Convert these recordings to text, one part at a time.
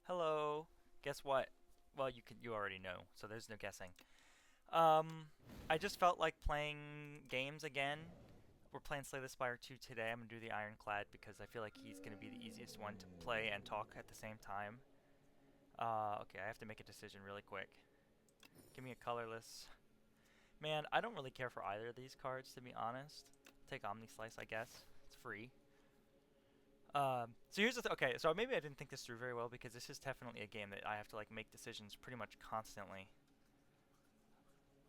Hello. Guess what? Well, you already know, so there's no guessing. Um, I just felt like playing games again. We're playing Slay the Spire 2 today. I'm gonna do the Ironclad because I feel like he's gonna be the easiest one to play and talk at the same time. Okay, I have to make a decision really quick. Give me a colorless. Man, I don't really care for either of these cards, to be honest. Take Omni Slice, I guess. It's free. So here's the okay. So maybe I didn't think this through very well because this is definitely a game that I have to like make decisions pretty much constantly.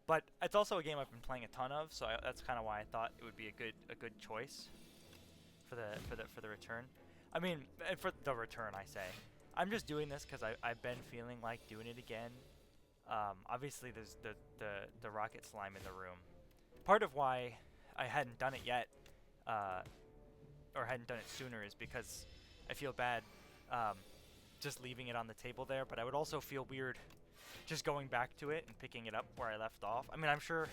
But it's also a game I've been playing a ton of, so that's kind of why I thought it would be a good choice for the return. I mean, for the return, I say. I'm just doing this because I've been feeling like doing it again. Obviously, there's the rocket slime in the room. Part of why I hadn't done it yet, uh, or hadn't done it sooner, is because I feel bad um, just leaving it on the table there. But I would also feel weird just going back to it and picking it up where I left off. I mean, I'm sure.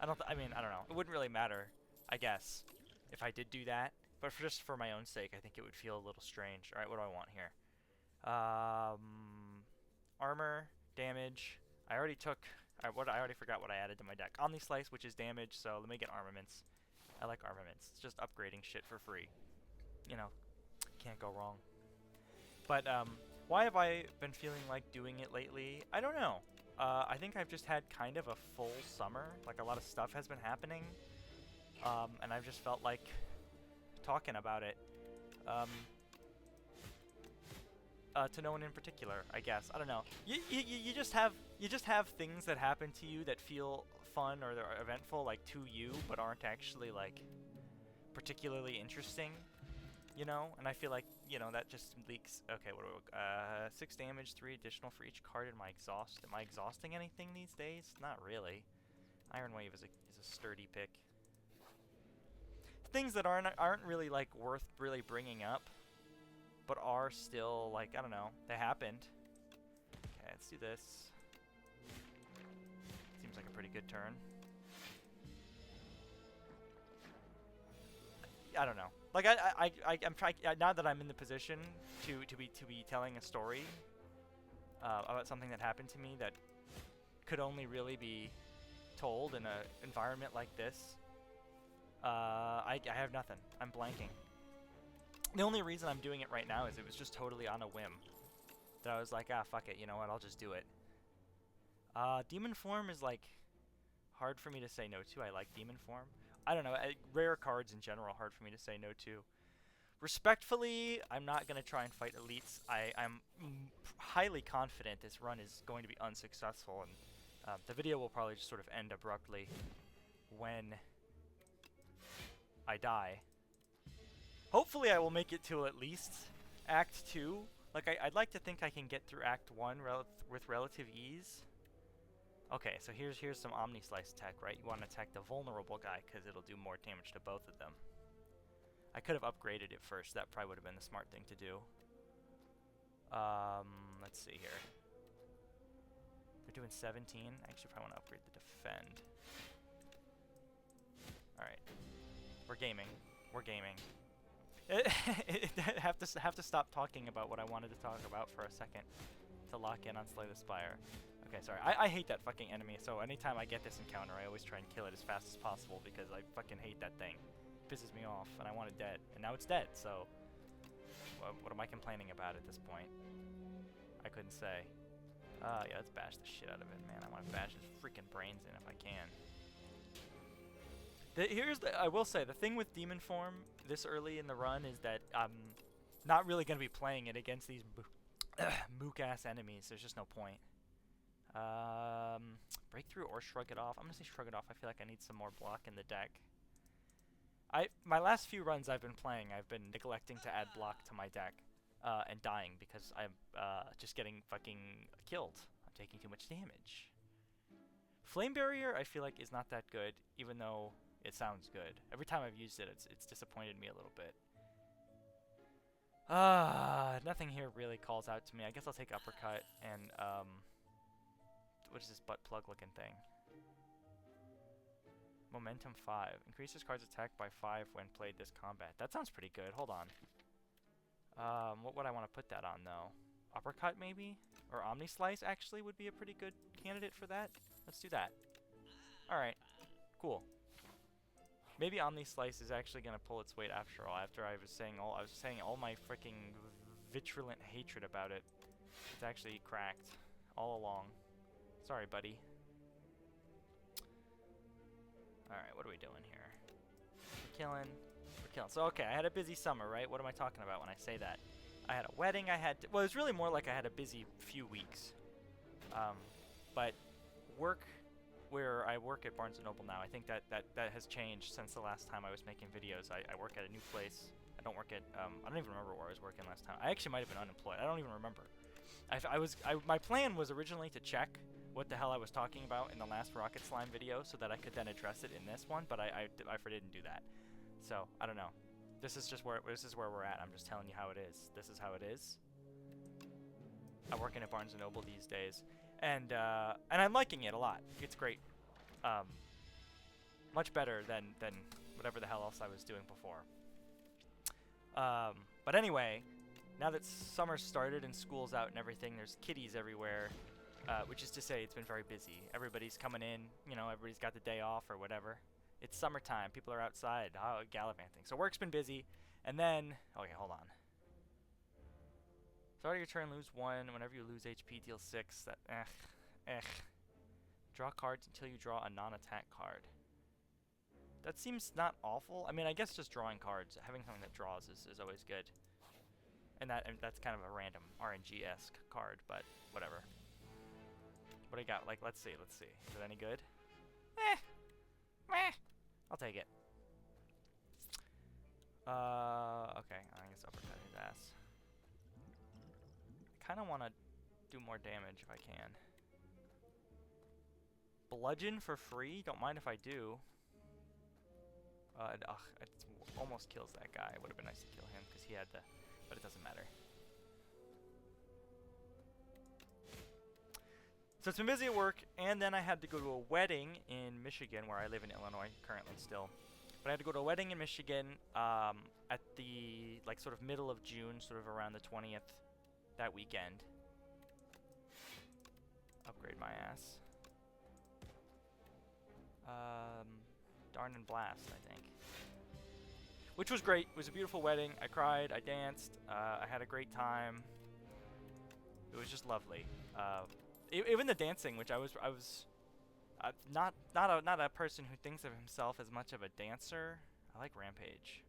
I mean, I don't know. It wouldn't really matter, I guess, if I did do that. But just for my own sake, I think it would feel a little strange. All right, what do I want here? Um, armor, damage. I already took. I already forgot what I added to my deck. Omni Slice, which is damage. So let me get armaments. I like armaments. It's just upgrading shit for free. You know, can't go wrong. But why have I been feeling like doing it lately? I don't know. I think I've just had kind of a full summer. Like a lot of stuff has been happening, and I've just felt like talking about it um, to no one in particular. I guess I don't know. You just have things that happen to you that feel fun or they're eventful, like to you, but aren't actually like particularly interesting. And I feel like, that just leaks. Okay, what do we, 6 damage, 3 additional for each card in my exhaust. Am I exhausting anything these days? Not really. Iron Wave is a sturdy pick. Things that aren't really, like, worth really bringing up, but are still, like, I don't know, they happened. Okay, let's do this. Seems like a pretty good turn. I don't know. Like I'm trying now that I'm in the position to be telling a story about something that happened to me that could only really be told in an environment like this. I have nothing. I'm blanking. The only reason I'm doing it right now is it was just totally on a whim. That I was like, ah, fuck it. You know what? I'll just do it. Demon form is like hard for me to say no to. I like demon form. I don't know. Rare cards in general, hard for me to say no to. Respectfully, I'm not going to try and fight elites. I'm highly confident this run is going to be unsuccessful, and the video will probably just sort of end abruptly when I die. Hopefully, I will make it to at least Act 2. Like, I'd like to think I can get through Act 1 with relative ease. Okay, so here's some Omni Slice tech, right? You want to attack the vulnerable guy because it'll do more damage to both of them. I could have upgraded it first. That probably would have been the smart thing to do. Let's see here. They're doing 17. I actually probably want to upgrade the defend. Alright. We're gaming. We're gaming. have to stop talking about what I wanted to talk about for a second to lock in on Slay the Spire. Okay, sorry. I hate that fucking enemy, so anytime I get this encounter, I always try and kill it as fast as possible because I fucking hate that thing. It pisses me off, and I want it dead. And now it's dead, so what am I complaining about at this point? I couldn't say. Yeah, let's bash the shit out of it, man. I want to bash his freaking brains in if I can. I will say, the thing with Demon Form this early in the run is that I'm not really going to be playing it against these mook-ass enemies. There's just no point. Breakthrough or Shrug It Off. I'm going to say Shrug It Off. I feel like I need some more block in the deck. My last few runs I've been playing, I've been neglecting to add block to my deck. And dying because I'm just getting fucking killed. I'm taking too much damage. Flame Barrier, I feel like, is not that good, even though it sounds good. Every time I've used it, it's disappointed me a little bit. Nothing here really calls out to me. I guess I'll take Uppercut and, what is this butt plug looking thing? Momentum 5. Increases card's attack by 5 when played this combat. That sounds pretty good. Hold on. What would I want to put that on, though? Uppercut, maybe? Or Omni Slice, actually, would be a pretty good candidate for that. Let's do that. Alright. Cool. Maybe Omni Slice is actually gonna pull its weight after all. After I was saying all my freaking vitriolent hatred about it. It's actually cracked all along. Sorry, buddy. Alright, what are we doing here? We're killing. So, okay, I had a busy summer, right? What am I talking about when I say that? I had a wedding, well, it was really more like I had a busy few weeks. But work, where I work at Barnes & Noble now, I think that has changed since the last time I was making videos. I work at a new place. I don't work at, I don't even remember where I was working last time. I actually might have been unemployed. I don't even remember. My plan was originally to check what the hell I was talking about in the last Rocket Slime video so that I could then address it in this one, but I didn't do that. So, I don't know. This is where we're at. I'm just telling you how it is. This is how it is. I'm working at Barnes & Noble these days, and I'm liking it a lot. It's great. Much better than whatever the hell else I was doing before. But anyway, now that summer started and school's out and everything, there's kiddies everywhere, which is to say it's been very busy. Everybody's coming in, you know, everybody's got the day off or whatever. It's summertime. People are outside gallivanting. So work's been busy. And then, okay, hold on. Start of your turn, lose 1. Whenever you lose HP, deal 6. Draw cards until you draw a non-attack card. That seems not awful. I mean, I guess just drawing cards, having something that draws is always good. And that's kind of a random RNG-esque card, but whatever. What do I got? Like, let's see. Is it any good? Meh. I'll take it. Okay, I guess uppercut his ass. I kind of want to do more damage if I can. Bludgeon for free? Don't mind if I do. It almost kills that guy. It would have been nice to kill him because he had the... But it doesn't matter. So it's been busy at work, and then I had to go to a wedding in Michigan, where I live in Illinois currently still. But I had to go to a wedding in Michigan at the sort of middle of June, sort of around the 20th, that weekend. Upgrade my ass. Darn and Blast, I think. Which was great. It was a beautiful wedding. I cried. I danced. I had a great time. It was just lovely. Even the dancing, which I was not a person who thinks of himself as much of a dancer. I like Rampage,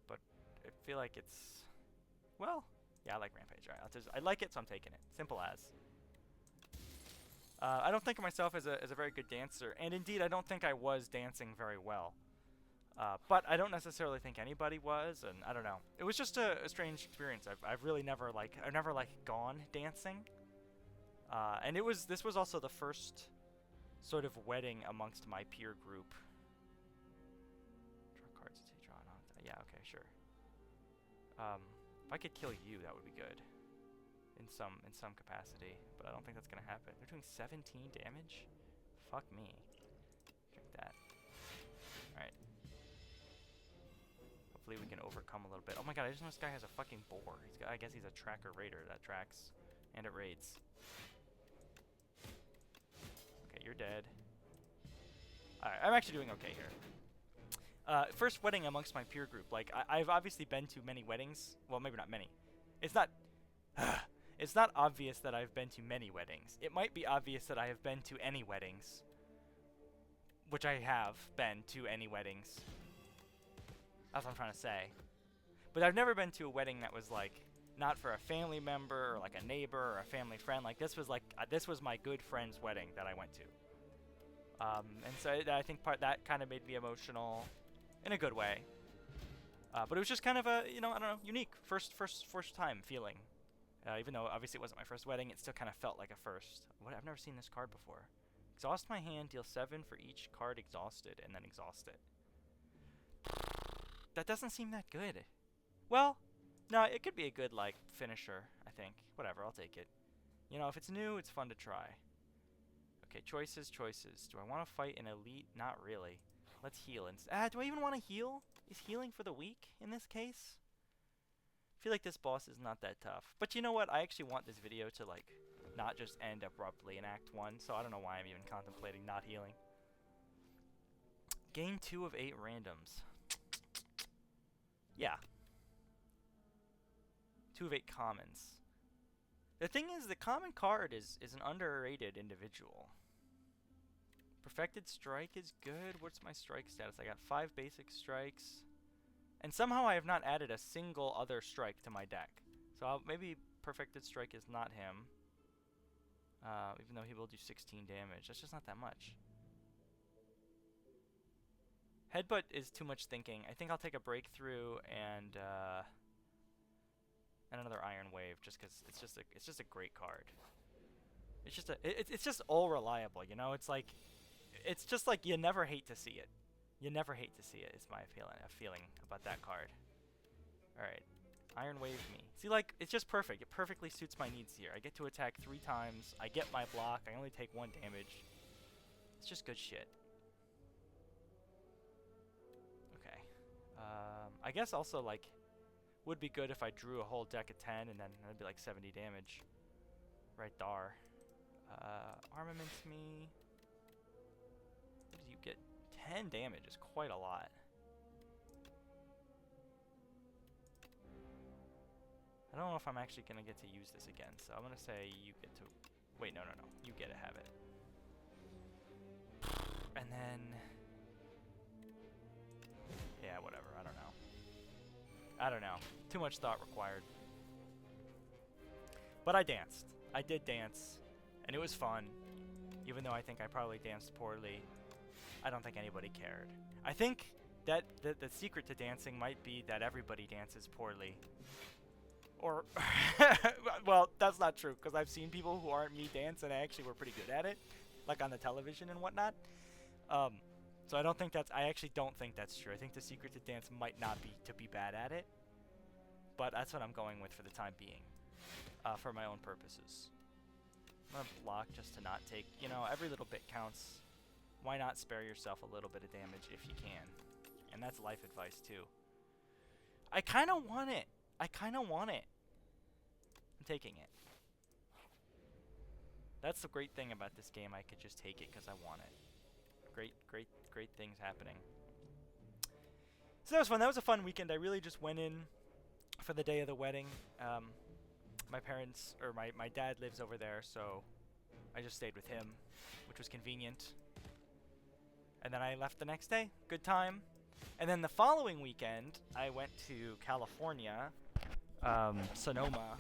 but I feel like it's, well, yeah, I like Rampage. All right, I like it, so I'm taking it. Simple as. I don't think of myself as a very good dancer, and indeed, I don't think I was dancing very well. But I don't necessarily think anybody was, and I don't know. It was just a strange experience. I've really never gone dancing. And this was also the first sort of wedding amongst my peer group. Draw cards to draw on. Yeah, okay, sure. If I could kill you, that would be good. In some capacity, but I don't think that's gonna happen. They're doing 17 damage? Fuck me. Drink that. Alright. Hopefully we can overcome a little bit. Oh my god, I just know this guy has a fucking boar. I guess he's a tracker raider that tracks and it raids. Okay, you're dead. Alright, I'm actually doing okay here. First wedding amongst my peer group. Like, I've obviously been to many weddings. Well, maybe not many. It's not... it's not obvious that I've been to many weddings. It might be obvious that I have been to any weddings. Which I have been to any weddings. That's what I'm trying to say. But I've never been to a wedding that was, like, not for a family member or, like, a neighbor or a family friend. Like, this was, this was my good friend's wedding that I went to. And so I think that kind of made me emotional in a good way. But it was just kind of a, I don't know, unique first time feeling. Even though obviously it wasn't my first wedding, it still kind of felt like a first. I've never seen this card before. Exhaust my hand, deal 7 for each card exhausted, and then exhaust it. That doesn't seem that good. Well, no, it could be a good, like, finisher, I think. Whatever, I'll take it. You know, if it's new, it's fun to try. Okay, choices. Do I want to fight an elite? Not really. Let's heal. Do I even want to heal? Is healing for the weak in this case? feel like this boss is not that tough. But you know what? I actually want this video to, like, not just end abruptly in Act 1, so I don't know why I'm even contemplating not healing. Gain 2 of 8 randoms. Yeah. 2 of 8 commons. The thing is, the common card is an underrated individual. Perfected Strike is good. What's my strike status? I got 5 basic strikes. And somehow I have not added a single other strike to my deck. So maybe Perfected Strike is not him. Even though he will do 16 damage. That's just not that much. Headbutt is too much thinking. I think I'll take a Breakthrough and another Iron Wave, just because it's just a great card. It's just all reliable, you know. It's just like you never hate to see it. You never hate to see it. Is my feeling about that card. All right, Iron Wave me. See, like, it's just perfect. It perfectly suits my needs here. I get to attack 3 times. I get my block. I only take 1 damage. It's just good shit. Okay. I guess also, like, would be good if I drew a whole deck of 10, and then that'd be like 70 damage. Right there. Armaments me. What do you get? 10 damage is quite a lot. I don't know if I'm actually going to get to use this again, so I'm going to say you get to... Wait, no. You get to have it. And then... Yeah, whatever. I don't know. Too much thought required. But I danced. I did dance, and it was fun. Even though I think I probably danced poorly, I don't think anybody cared. I think that the secret to dancing might be that everybody dances poorly. Or, well, that's not true, because I've seen people who aren't me dance, and I actually were pretty good at it, like on the television and whatnot. So I actually don't think that's true. I think the secret to dance might not be to be bad at it, but that's what I'm going with for the time being, for my own purposes. I'm gonna block just to not take, you know, every little bit counts. Why not spare yourself a little bit of damage if you can? And that's life advice too. I kind of want it. I'm taking it. That's the great thing about this game. I could just take it because I want it. Great things happening. So that was fun. That was a fun weekend. I really just went in for the day of the wedding. My parents, or my dad lives over there, so I just stayed with him, which was convenient. And then I left the next day. Good time. And then the following weekend, I went to California, Sonoma,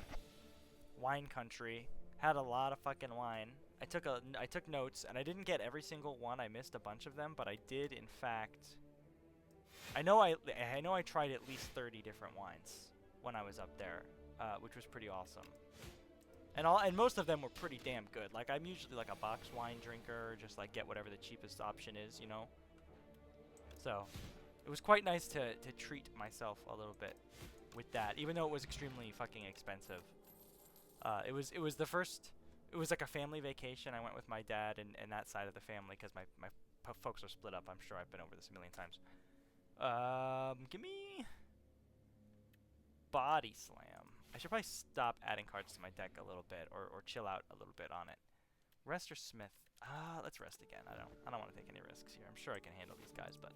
wine country. Had a lot of fucking wine. I took notes, and I didn't get every single one. I missed a bunch of them, but I did, in fact. I know I tried at least 30 different wines when I was up there, which was pretty awesome. And most of them were pretty damn good. Like, I'm usually like a box wine drinker, just like get whatever the cheapest option is, you know. So it was quite nice to treat myself a little bit with that, even though it was extremely fucking expensive. It was the first. It was like a family vacation. I went with my dad and that side of the family because my folks are split up. I'm sure I've been over this a million times. Give me Body Slam. I should probably stop adding cards to my deck a little bit or chill out a little bit on it. Rest or Smith? Let's rest again. I don't want to take any risks here. I'm sure I can handle these guys, but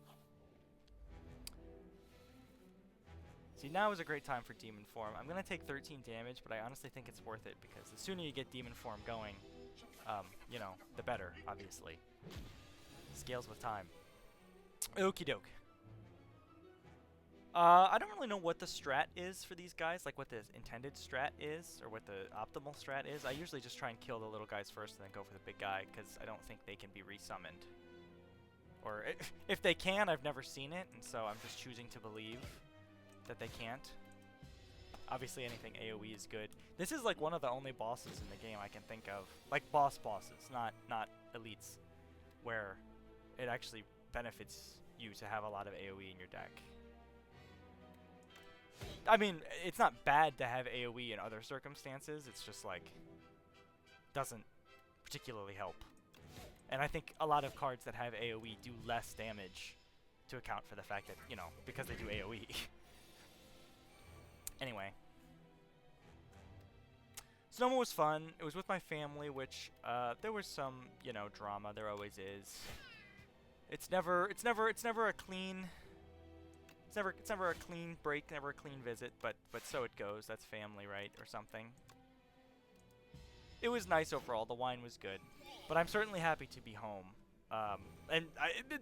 see, now is a great time for Demon Form. I'm going to take 13 damage, but I honestly think it's worth it because the sooner you get Demon Form going, you know, the better, obviously. Scales with time. Okie doke. I don't really know what the strat is for these guys, like what the intended strat is, or what the optimal strat is. I usually just try and kill the little guys first and then go for the big guy, because I don't think they can be resummoned. Or if they can, I've never seen it, and so I'm just choosing to believe that they can't. Obviously anything AoE is good. This is like one of the only bosses in the game I can think of, like bosses, not elites, where it actually benefits you to have a lot of AoE in your deck. I mean, it's not bad to have AoE in other circumstances, it's just like doesn't particularly help. And I think a lot of cards that have AoE do less damage to account for the fact that, you know, because they do AoE. Anyway, Sonoma was fun. It was with my family, which there was some, you know, drama. There always is. It's never a clean. It's never a clean break, never a clean visit. But so it goes. That's family, right, or something. It was nice overall. The wine was good, but I'm certainly happy to be home. And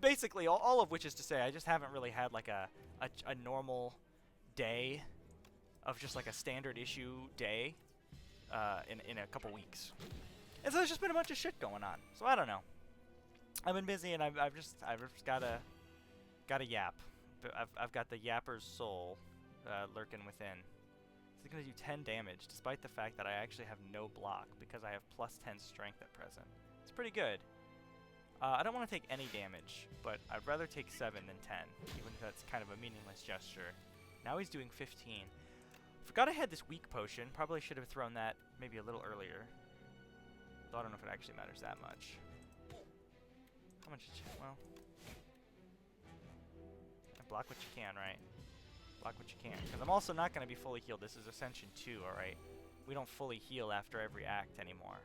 basically, all of which is to say, I just haven't really had like a normal day of just like a standard issue day in a couple weeks. And so there's just been a bunch of shit going on. So I don't know. I've been busy, and I've just gotta yap. I've got the yapper's soul lurking within. It's gonna do 10 damage, despite the fact that I actually have no block because I have plus 10 strength at present. It's pretty good. I don't want to take any damage, but I'd rather take 7 than 10, even if that's kind of a meaningless gesture. Now he's doing 15. Forgot I had this weak potion. Probably should have thrown that maybe a little earlier. Though I don't know if it actually matters that much. How much? Well, block what you can, right? Block what you can. Because I'm also not going to be fully healed. This is Ascension 2, alright? We don't fully heal after every act anymore.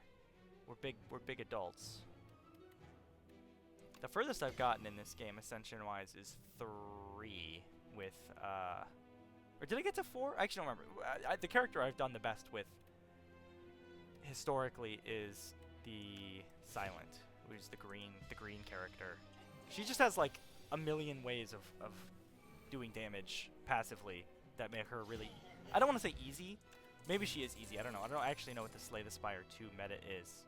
We're big adults. The furthest I've gotten in this game, Ascension-wise, is 3 with, or did I get to 4? I actually don't remember. The character I've done the best with, historically, is the Silent, who's the green character. She just has, like, a million ways of doing damage passively that make her really... I don't want to say easy. Maybe she is easy. I don't know. I don't actually know what the Slay the Spire 2 meta is.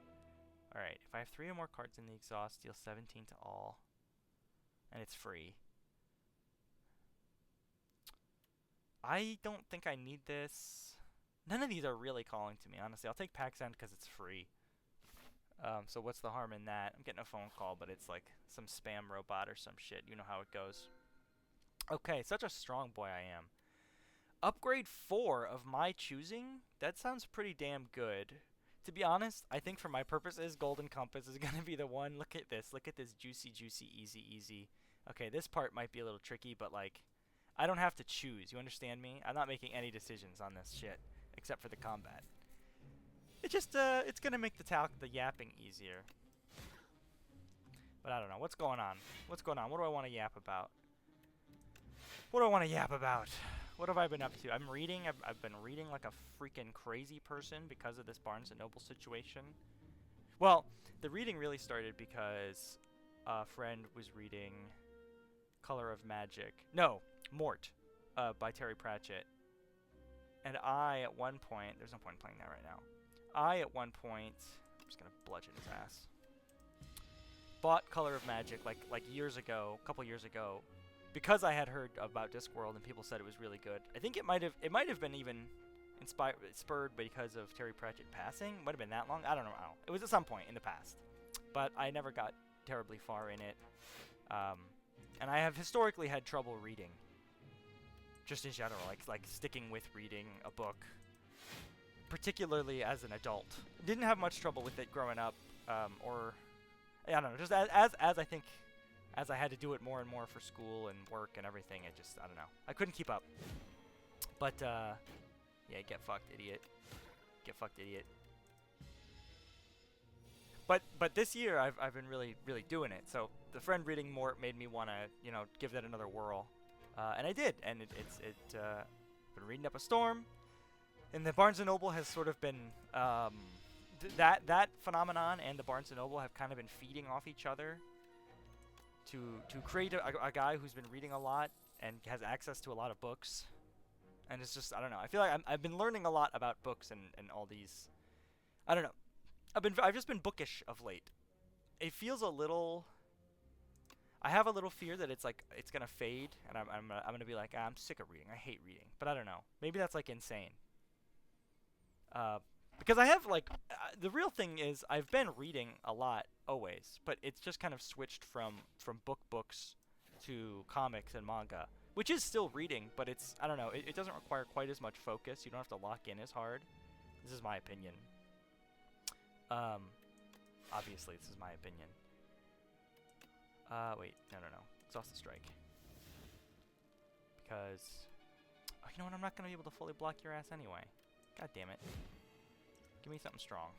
Alright, if I have 3 or more cards in the exhaust, deal 17 to all. And it's free. I don't think I need this. None of these are really calling to me, honestly. I'll take Pax End because it's free. So what's the harm in that? I'm getting a phone call, but it's like some spam robot or some shit. You know how it goes. Okay, such a strong boy I am. Upgrade 4 of my choosing? That sounds pretty damn good. To be honest, I think for my purposes, Golden Compass is going to be the one. Look at this. Look at this juicy, easy. Okay, this part might be a little tricky, but like, I don't have to choose. You understand me? I'm not making any decisions on this shit, except for the combat. It just, it's going to make the yapping easier. But I don't know. What's going on? What's going on? What do I want to yap about? What do I want to yap about? What have I been up to? I'm reading. I've been reading like a freaking crazy person because of this Barnes & Noble situation. Well, the reading really started because a friend was reading Color of Magic. No, Mort by Terry Pratchett. And I, at one point... There's no point in playing that right now. I, at one point... I'm just going to bludgeon his ass. Bought Color of Magic like years ago, a couple years ago, because I had heard about Discworld and people said it was really good. I think it might have been even spurred because of Terry Pratchett passing. Might have been that long. I don't know. It was at some point in the past, but I never got terribly far in it. And I have historically had trouble reading, just in general, like sticking with reading a book, particularly as an adult. Didn't have much trouble with it growing up, or I don't know. Just as I think. As I had to do it more and more for school and work and everything, I don't know. I couldn't keep up. But, yeah, get fucked, idiot. Get fucked, idiot. But this year, I've been really doing it. So the friend reading more made me want to, you know, give that another whirl. And I did. And it's been reading up a storm. And the Barnes & Noble has sort of been, that phenomenon and the Barnes & Noble have kind of been feeding off each other. To create a guy who's been reading a lot and has access to a lot of books. And it's just, I don't know. I feel like I've been learning a lot about books and all these. I don't know. I've just been bookish of late. It feels a little. I have a little fear that it's like it's gonna fade, and I'm gonna be like, I'm sick of reading. I hate reading. But I don't know. Maybe that's like insane. Because I have like the real thing is I've been reading a lot always, but it's just kind of switched from books to comics and manga, which is still reading, but it's, I don't know, it doesn't require quite as much focus. You don't have to lock in as hard. This is my opinion. Obviously this is my opinion. Wait, no. Exhaust the strike. Because, oh, you know what? I'm not gonna be able to fully block your ass anyway. God damn it. Give Give me something strong.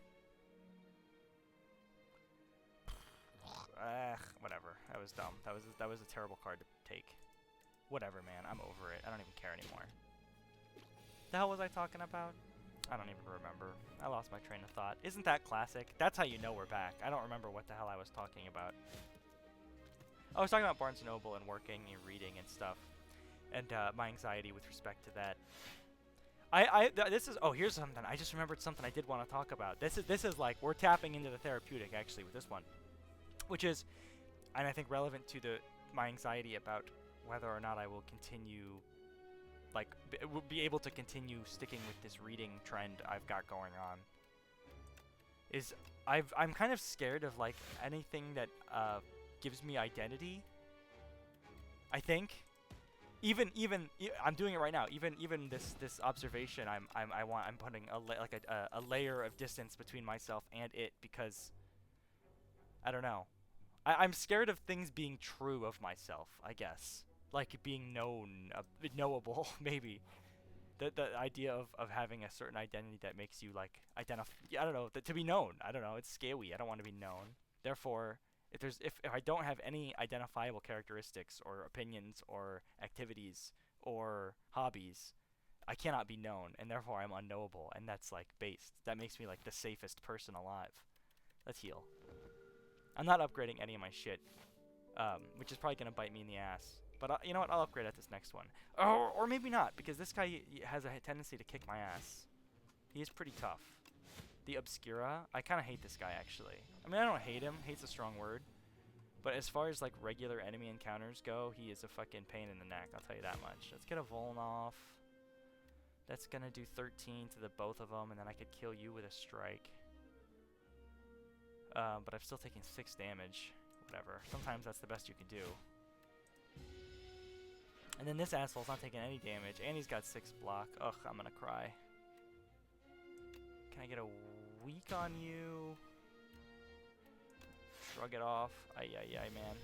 Whatever. That was dumb. That was a terrible card to take. Whatever, man. I'm over it. I don't even care anymore. The hell was I talking about? I don't even remember. I lost my train of thought. Isn't that classic? That's how you know we're back. I don't remember what the hell I was talking about. I was talking about Barnes & Noble and working and reading and stuff. And my anxiety with respect to that. This is, oh, here's something. I just remembered something I did want to talk about. This is like, we're tapping into the therapeutic, actually, with this one. Which is, and I think relevant to my anxiety about whether or not I will continue, like, be able to continue sticking with this reading trend I've got going on. Is, I'm kind of scared of, like, anything that gives me identity. I think. Even I'm doing it right now. Even this observation, I'm putting a layer of distance between myself and it, because I don't know. I'm scared of things being true of myself, I guess. Like being knowable, maybe. The idea of having a certain identity that makes you like identify. I don't know. To be known. I don't know. It's scary. I don't want to be known. Therefore, if I don't have any identifiable characteristics or opinions or activities or hobbies, I cannot be known, and therefore I'm unknowable, and that's like based. That makes me like the safest person alive. Let's heal. I'm not upgrading any of my shit, which is probably gonna bite me in the ass. But you know what? I'll upgrade at this next one, or maybe not, because this guy has a tendency to kick my ass. He is pretty tough. The Obscura, I kind of hate this guy, actually. I mean, I don't hate him. Hate's a strong word. But as far as, like, regular enemy encounters go, he is a fucking pain in the neck. I'll tell you that much. Let's get a Voln off. That's going to do 13 to the both of them, and then I could kill you with a strike. But I'm still taking 6 damage. Whatever. Sometimes that's the best you can do. And then this asshole's not taking any damage, and he's got 6 block. Ugh, I'm going to cry. Can I get a weak on you? Shrug it off. Ay, man.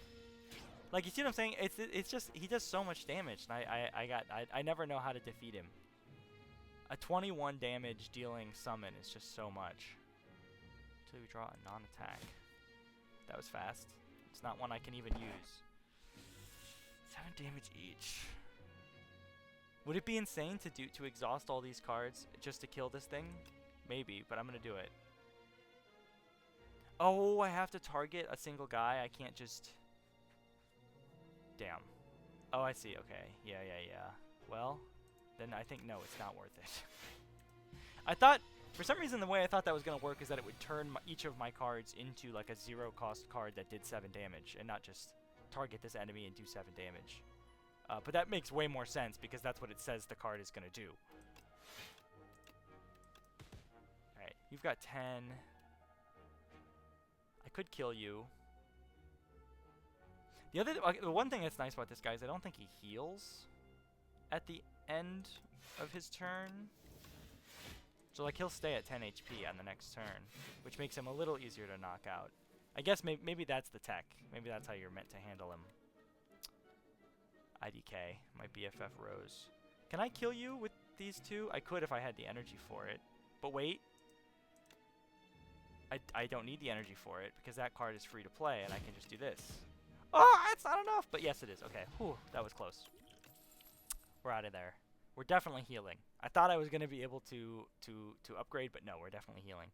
Like, you see what I'm saying? It's just, he does so much damage, and I never know how to defeat him. A 21 damage dealing summon is just so much. Until we draw a non-attack. That was fast. It's not one I can even use. 7 damage each. Would it be insane to exhaust all these cards just to kill this thing? Maybe, but I'm gonna do it. Oh, I have to target a single guy. I can't just... Damn. Oh, I see. Okay. Yeah. Well, then I think, no, it's not worth it. I thought, for some reason, the way I thought that was gonna work is that it would turn each of my cards into, like, a 0-cost card that did 7 damage, and not just target this enemy and do 7 damage. But that makes way more sense, because that's what it says the card is gonna do. Alright, you've got 10. I could kill you. The one thing that's nice about this guy is I don't think he heals at the end of his turn. So like he'll stay at 10 HP on the next turn, which makes him a little easier to knock out. I guess maybe that's the tech. Maybe that's how you're meant to handle him. IDK, my BFF Rose. Can I kill you with these two? I could if I had the energy for it. But wait. I don't need the energy for it because that card is free to play and I can just do this. Oh, it's not enough! But yes, it is. Okay. Whew, that was close. We're out of there. We're definitely healing. I thought I was going to be able to upgrade, but no, we're definitely healing.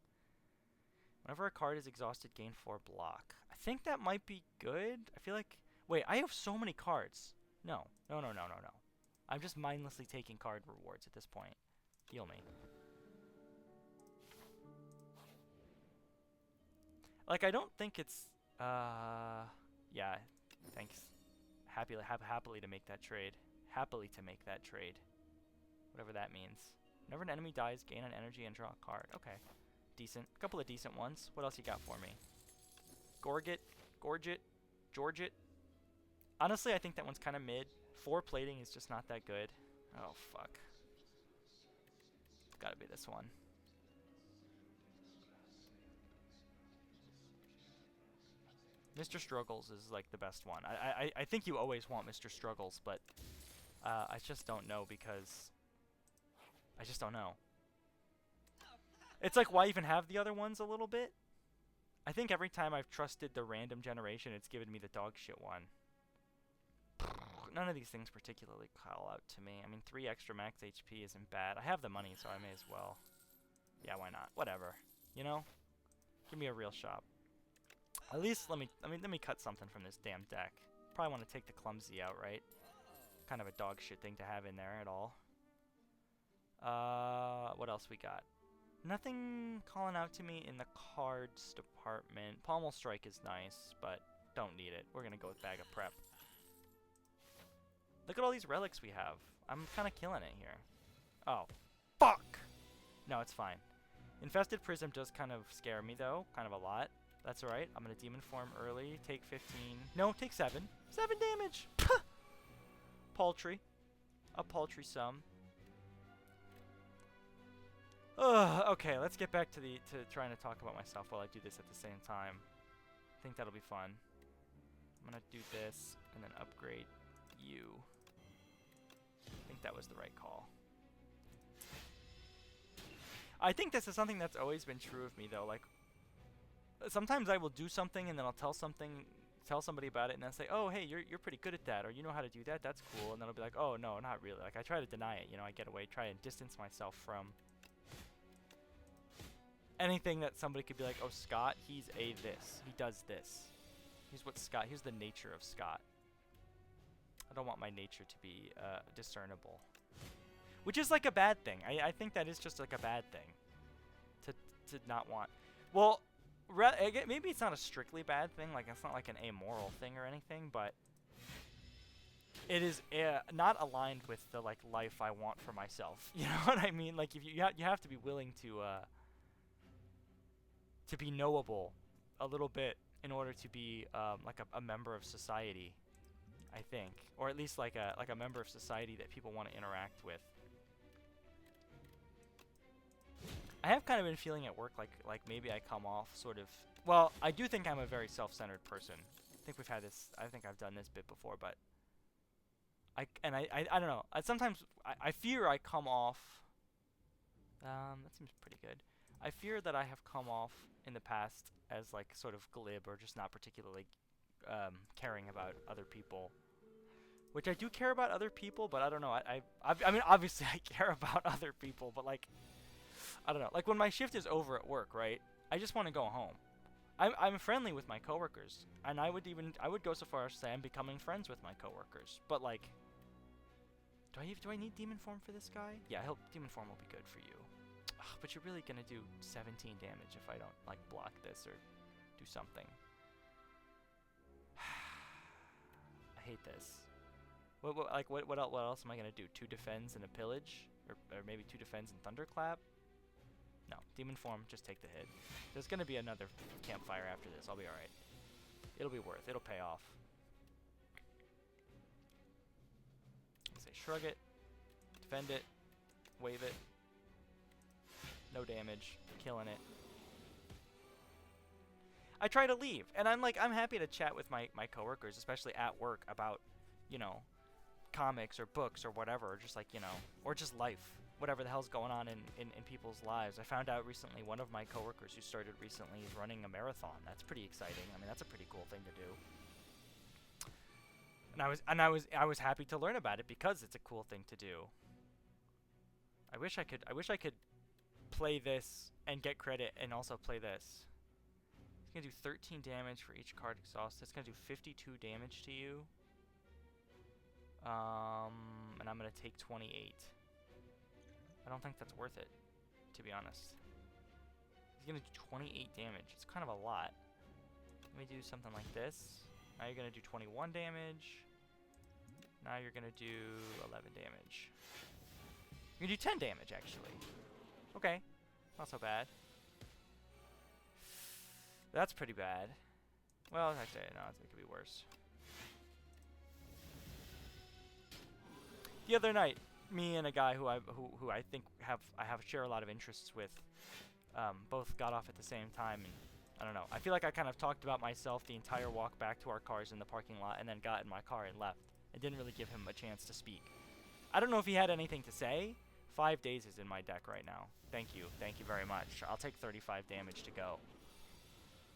Whenever a card is exhausted, gain 4 block. I think that might be good. I feel like... Wait, I have so many cards. No. I'm just mindlessly taking card rewards at this point. Heal me. Like, I don't think it's... Yeah, thanks. Happily to make that trade. Happily to make that trade. Whatever that means. Whenever an enemy dies, gain an energy and draw a card. Okay. Decent. A couple of decent ones. What else you got for me? Gorget. Gorget. Georget. Honestly, I think that one's kind of mid. 4 plating is just not that good. Oh, fuck. It's gotta be this one. Mr. Struggles is like the best one. I think you always want Mr. Struggles, but I just don't know because I just don't know. It's like, why even have the other ones a little bit? I think every time I've trusted the random generation, it's given me the dog shit one. None of these things particularly call out to me. I mean, 3 extra max HP isn't bad. I have the money, so I may as well. Yeah, why not? Whatever. You know? Give me a real shop. At least let me cut something from this damn deck. Probably want to take the clumsy out, right? Kind of a dog shit thing to have in there at all. What else we got? Nothing calling out to me in the cards department. Pommel Strike is nice, but don't need it. We're gonna go with Bag of Prep. Look at all these relics we have. I'm kind of killing it here. Oh, fuck! No, it's fine. Infested Prism does kind of scare me, though. Kind of a lot. That's alright. I'm going to Demon Form early. Take 15. No, take 7. 7 damage! Paltry. A paltry sum. Ugh, okay, let's get back to trying to talk about myself while I do this at the same time. I think that'll be fun. I'm going to do this and then upgrade you. I think that was the right call. I think this is something that's always been true of me, though. Like, sometimes I will do something and then I'll tell somebody about it and then say, oh, hey, you're pretty good at that, or you know how to do that, that's cool. And then I'll be like, oh, no, not really. Like, I try to deny it, you know, I get away, try and distance myself from anything that somebody could be like, oh, Scott, he's a this. He does this. Here's the nature of Scott. I don't want my nature to be discernible. Which is like a bad thing. I think that is just like a bad thing. To not want. Well, maybe it's not a strictly bad thing. Like, it's not like an amoral thing or anything, but it is not aligned with the like life I want for myself. You know what I mean? Like, if you have to be willing to be knowable a little bit in order to be like a member of society, I think, or at least like a member of society that people want to interact with. I have kind of been feeling at work like maybe I come off sort of. Well, I do think I'm a very self-centered person. I think we've had this. I think I've done this bit before, but I don't know. Sometimes I fear I come off. That seems pretty good. I fear that I have come off in the past as like sort of glib or just not particularly caring about other people. Which I do care about other people, but I don't know. I mean, obviously I care about other people, but like, I don't know. Like, when my shift is over at work, right? I just want to go home. I'm friendly with my coworkers, and I would go so far as to say I'm becoming friends with my coworkers. But like, do I need Demon Form for this guy? Yeah, Demon Form will be good for you. Ugh, but you're really gonna do 17 damage if I don't like block this or do something. I hate this. What else am I gonna do? 2 defends and a pillage, or maybe 2 defends and thunderclap? No, Demon Form, just take the hit. There's gonna be another campfire after this. I'll be alright. It'll be worth. It'll pay off. Say shrug it, defend it, wave it. No damage, killing it. I try to leave, and I'm happy to chat with my coworkers, especially at work, about, you know, comics or books or whatever, or just like, you know, or just life, whatever the hell's going on in people's lives. I found out recently one of my coworkers who started recently is running a marathon. That's pretty exciting. I mean, that's a pretty cool thing to do. And I was happy to learn about it because it's a cool thing to do. I wish I could play this and get credit and also play this. It's gonna do 13 damage for each card exhausted. It's gonna do 52 damage to you. And I'm gonna take 28. I don't think that's worth it, to be honest. He's gonna do 28 damage. It's kind of a lot. Let me do something like this. Now you're gonna do 21 damage. Now you're gonna do 11 damage. You're gonna do 10 damage, actually. Okay, not so bad. That's pretty bad. Well, actually, no, it could be worse. The other night, me and a guy who I think I share a lot of interests with, both got off at the same time, and I don't know. I feel like I kind of talked about myself the entire walk back to our cars in the parking lot, and then got in my car and left. I didn't really give him a chance to speak. I don't know if he had anything to say 5 days is in my deck right now. Thank you. Thank you very much. I'll take 35 damage to go.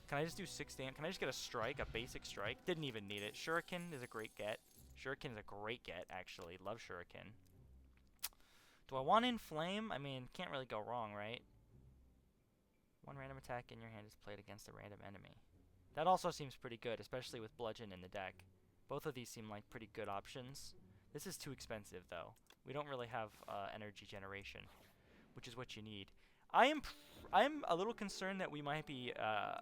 Can I just do 6 damage? Can I just get a strike, a basic strike? Didn't even need it. Shuriken is a great get. Shuriken is a great get, actually. Love Shuriken. Do I want Inflame? I mean, can't really go wrong, right? One random attack in your hand is played against a random enemy. That also seems pretty good, especially with Bludgeon in the deck. Both of these seem like pretty good options. This is too expensive, though. We don't really have energy generation, which is what you need. I'm a little concerned that we might be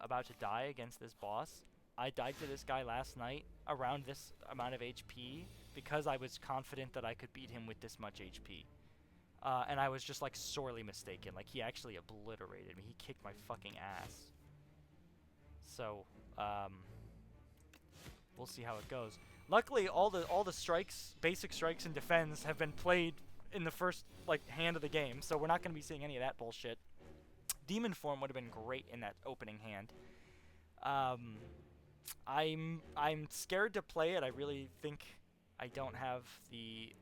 about to die against this boss. I died to this guy last night around this amount of HP because I was confident that I could beat him with this much HP. And I was just like sorely mistaken. Like he actually obliterated me. He kicked my fucking ass. So, we'll see how it goes. Luckily, all the strikes, basic strikes and defense have been played in the first like hand of the game, so we're not going to be seeing any of that bullshit. Demon form would have been great in that opening hand. I'm scared to play it. I really think I don't have the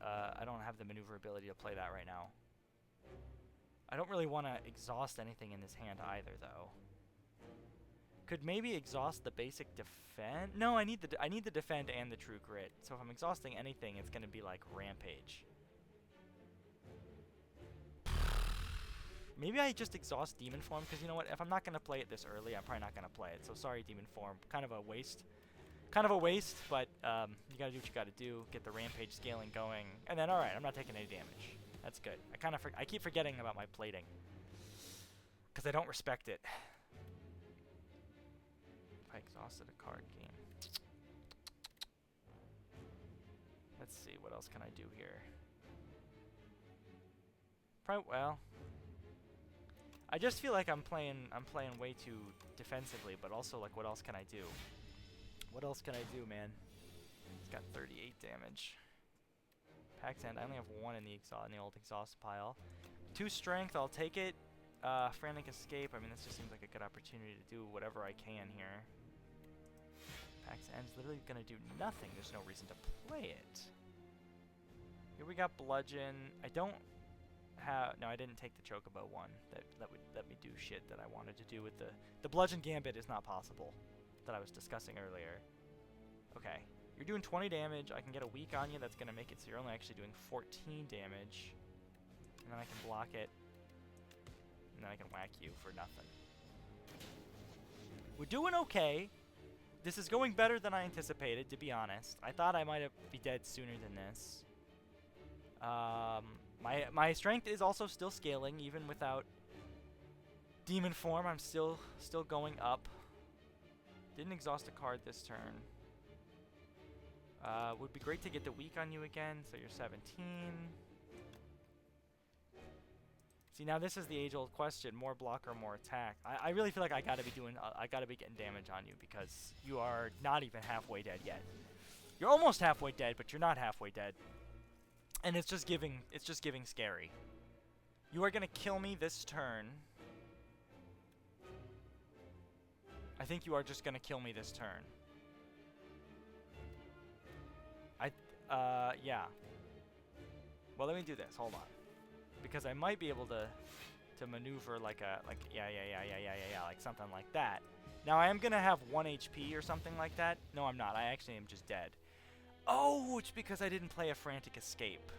maneuverability to play that right now. I don't really want to exhaust anything in this hand either, though. Could maybe exhaust the basic defend? No, I need the defend and the true grit. So if I'm exhausting anything, it's gonna be like rampage. Maybe I just exhaust demon form, because you know what? If I'm not gonna play it this early, I'm probably not gonna play it. So sorry, demon form. Kind of a waste. Kind of a waste, but you gotta do what you gotta do. Get the rampage scaling going, and then all right, I'm not taking any damage. That's good. I keep forgetting about my plating, because I don't respect it. I exhausted a card game. Let's see, what else can I do here? Well, I just feel like I'm playing way too defensively, but also like what else can I do? What else can I do, man? It's got 38 damage. Pack's End, I only have 1 in the old exhaust pile. 2 strength, I'll take it. Frantic Escape, I mean this just seems like a good opportunity to do whatever I can here. Pack's End's literally gonna do nothing. There's no reason to play it. Here we got Bludgeon. I don't have... No, I didn't take the Chocobo one. That would let me do shit that I wanted to do with the Bludgeon Gambit is not possible, that I was discussing earlier. Okay. You're doing 20 damage. I can get a weak on you. That's gonna make it so you're only actually doing 14 damage. And then I can block it. And then I can whack you for nothing. We're doing okay. This is going better than I anticipated, to be honest. I thought I might be dead sooner than this. My strength is also still scaling, even without demon form. I'm still going up. Didn't exhaust a card this turn. Would be great to get the weak on you again, so you're 17. See, now this is the age-old question: more block or more attack. I really feel like I gotta be getting damage on you, because you are not even halfway dead yet. You're almost halfway dead, but you're not halfway dead. And it's just giving scary. You are gonna kill me this turn. I think you are just gonna kill me this turn. Yeah. Well, let me do this. Hold on. Because I might be able to maneuver like something like that. Now I am gonna have 1 HP or something like that. No, I'm not. I actually am just dead. Oh, it's because I didn't play a Frantic Escape.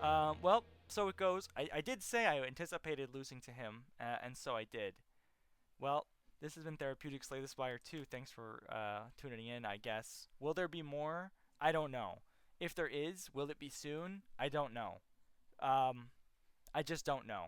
Well, so it goes. I did say I anticipated losing to him, and so I did. Well, this has been Therapeutic Slay the Spire 2. Thanks for tuning in, I guess. Will there be more? I don't know. If there is, will it be soon? I don't know. I just don't know.